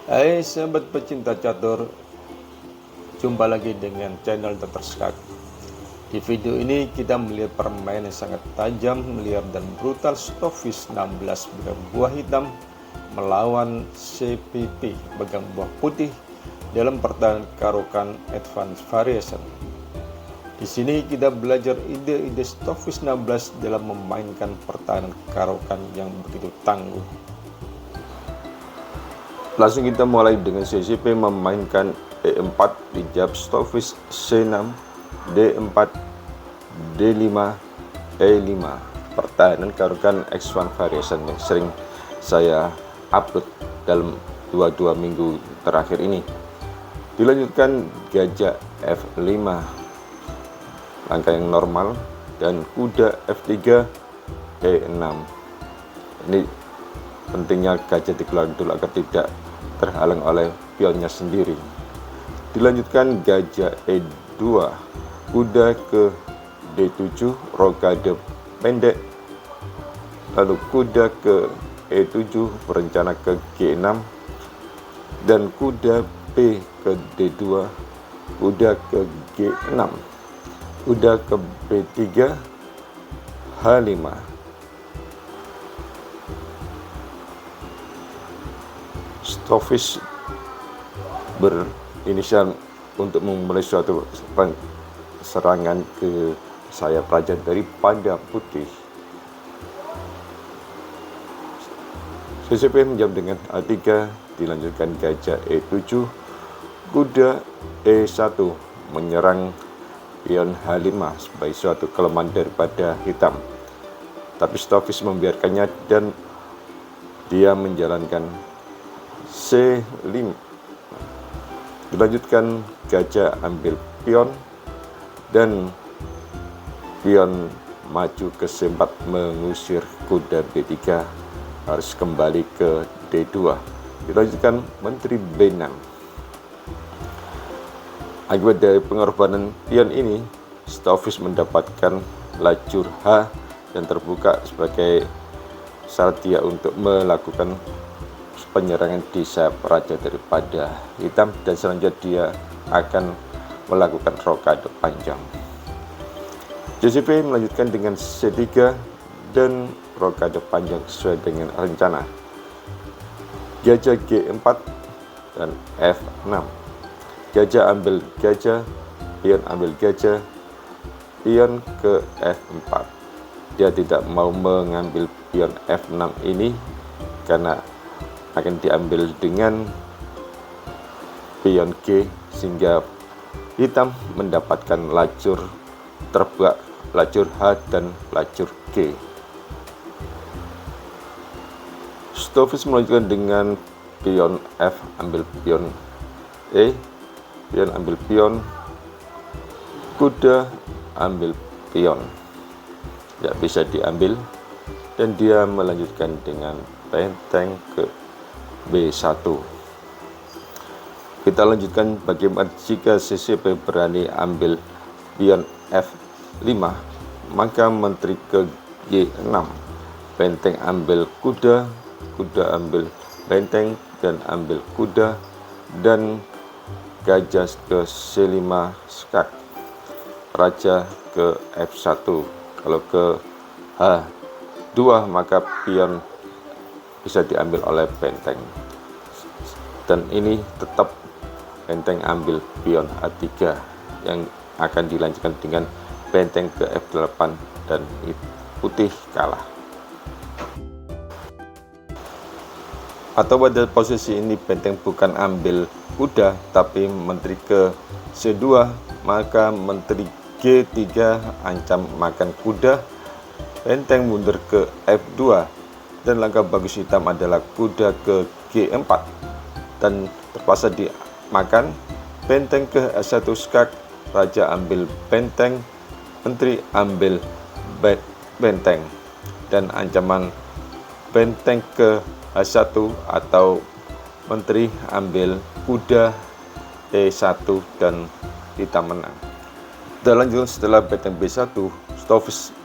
Hai sahabat pecinta catur, jumpa lagi dengan channel Dr. Skak. Di video ini kita melihat permainan yang sangat tajam, liar dan brutal Stockfish 16 pegang buah hitam melawan CPP pegang buah putih dalam pertahanan Caro-Kann Advanced Variation. Di sini kita belajar ide-ide Stockfish 16 dalam memainkan pertahanan Caro-Kann yang begitu tangguh. Langsung kita mulai dengan CCP memainkan E4 dijawab Stockfish C6, D4, D5, E5. Pertahanan Caro-Kann Advanced Variation yang sering saya upload dalam 2 minggu terakhir ini. Dilanjutkan gajah F5, langkah yang normal, dan kuda F3, E6. Ini pentingnya gajah dikeluarkan dulu agar tidak terhalang oleh pionnya sendiri. Dilanjutkan gajah E2, kuda ke D7, rokade pendek, lalu kuda ke E7 berencana ke G6, dan kuda P ke D2, kuda ke G6, kuda ke B3, H5. Stockfish berinisial untuk memulai suatu serangan ke sayap raja daripada putih. CCP menjawab dengan A3, dilanjutkan gajah E7, kuda E1 menyerang pion H5 sebagai suatu kelemahan daripada hitam. Tapi Stockfish membiarkannya dan dia menjalankan C5. Dilanjutkan gajah ambil pion dan pion maju ke C4 mengusir kuda B3 harus kembali ke D2. Dilanjutkan menteri B6. Akibat dari pengorbanan pion ini, Stockfish mendapatkan lajur H dan terbuka sebagai syarat dia untuk melakukan penyerangan di sayap raja daripada hitam, dan selanjutnya dia akan melakukan rokade panjang. JCP melanjutkan dengan C3 dan rokade panjang sesuai dengan rencana. Gajah G4 dan F6. Gajah ambil gajah, pion ambil gajah, pion ke F4. Dia tidak mau mengambil pion F6 ini karena akan diambil dengan pion G, sehingga hitam mendapatkan lajur terbuka, lajur H dan lajur G. Stockfish melanjutkan dengan pion F ambil pion E, pion ambil pion, kuda ambil pion, tidak bisa diambil, dan dia melanjutkan dengan benteng ke B1. Kita lanjutkan bagaimana jika CCP berani ambil pion F5, maka menteri ke G6, benteng ambil kuda, kuda ambil benteng dan ambil kuda, dan gajah ke C5 skak, raja ke F1. Kalau ke H2 maka pion bisa diambil oleh benteng, dan ini tetap benteng ambil pion A3 yang akan dilanjutkan dengan benteng ke F8 dan putih kalah. Atau pada posisi ini benteng bukan ambil kuda tapi menteri ke C2, maka menteri G3 ancam makan kuda, benteng mundur ke F2, dan langkah bagus hitam adalah kuda ke G4 dan terpaksa dimakan, benteng ke S1 skak, raja ambil benteng, menteri ambil benteng, dan ancaman benteng ke H1 atau menteri ambil kuda E1 dan hitam menang. Dan lanjut setelah benteng B1, Stockfish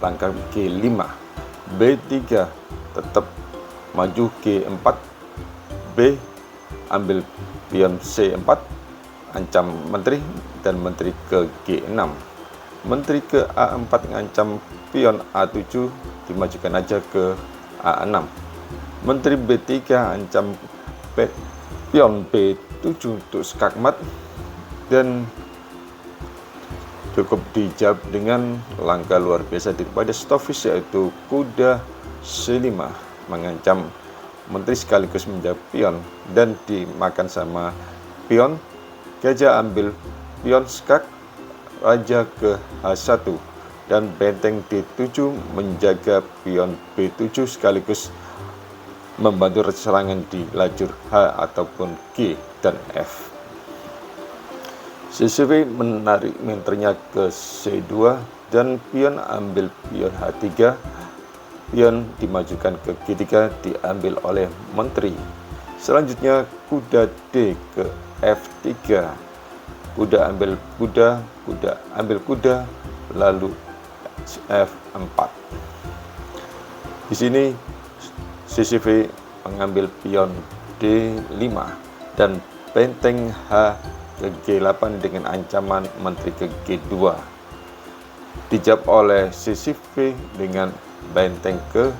langkah G5, B3 tetap maju G4, B, ambil pion C4, ancam menteri dan menteri ke G6. Menteri ke A4 ngancam pion A7, dimajukan aja ke A6. Menteri B3 ancam pion B7 untuk skakmat, dan cukup dijawab dengan langkah luar biasa daripada Stoffis, yaitu kuda C5 mengancam menteri sekaligus menjawab pion dan dimakan sama pion. Gajah ambil pion skak, raja ke H1, dan benteng D7 menjaga pion B7 sekaligus membantu serangan di lajur H ataupun G dan F. CCV menarik menternya ke C2 dan pion ambil pion H3. Pion dimajukan ke G3, diambil oleh menteri. Selanjutnya kuda D ke F3. Kuda ambil kuda, kuda ambil kuda, lalu F4. Di sini CCV mengambil pion D5 dan benteng H ke G8 dengan ancaman menteri ke G2. Dijawab oleh CCV dengan benteng ke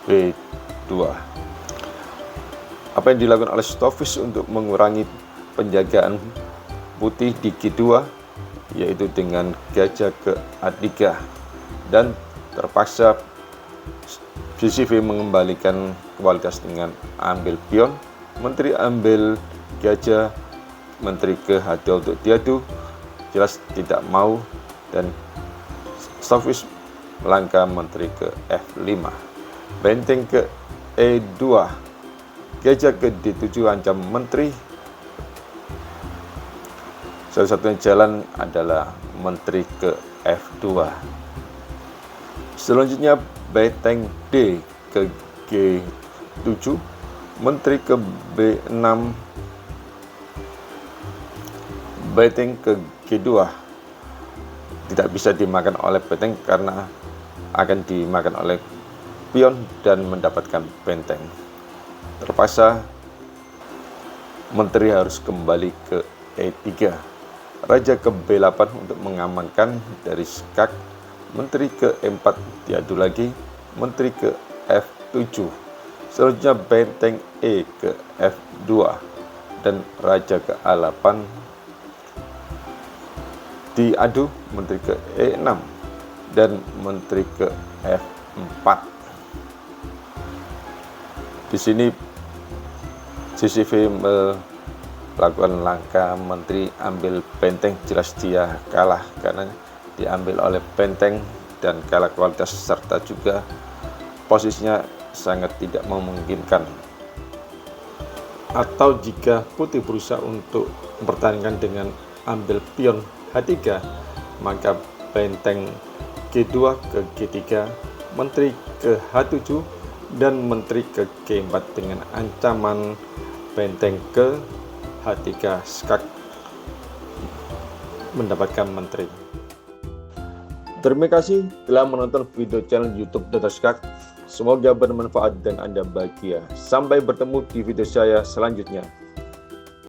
B2. Apa yang dilakukan oleh Stoffis untuk mengurangi penjagaan putih di G2, yaitu dengan gajah ke A3, dan terpaksa CCV mengembalikan kualitas dengan ambil pion. Menteri ambil gajah, menteri ke H2 untuk diadu, jelas tidak mau, dan Stoffis melangkah menteri ke F5. Benteng ke E2, gajah ke D7 ancam menteri. Satu-satunya jalan adalah menteri ke F2. Selanjutnya benteng D ke G7, menteri ke B6, benteng ke G2 tidak bisa dimakan oleh benteng karena akan dimakan oleh pion dan mendapatkan benteng. Terpaksa menteri harus kembali ke E3. Raja ke B8 untuk mengamankan dari skak. Menteri ke E4 diadu lagi. Menteri ke F7. Selanjutnya benteng E ke F2 dan raja ke A8 diadu. Menteri ke E6 dan menteri ke F4. Di sini CCV melakukan langkah menteri ambil benteng, jelas dia kalah karena diambil oleh benteng dan kalah kualitas serta juga posisinya sangat tidak memungkinkan. Atau jika putih berusaha untuk mempertahankan dengan ambil pion H3, maka benteng G2 ke G3, menteri ke H7 dan menteri ke G4 dengan ancaman benteng ke H3 skak mendapatkan menteri. Terima kasih telah menonton video channel YouTube Dr. Skak. Semoga bermanfaat dan Anda bahagia. Sampai bertemu di video saya selanjutnya.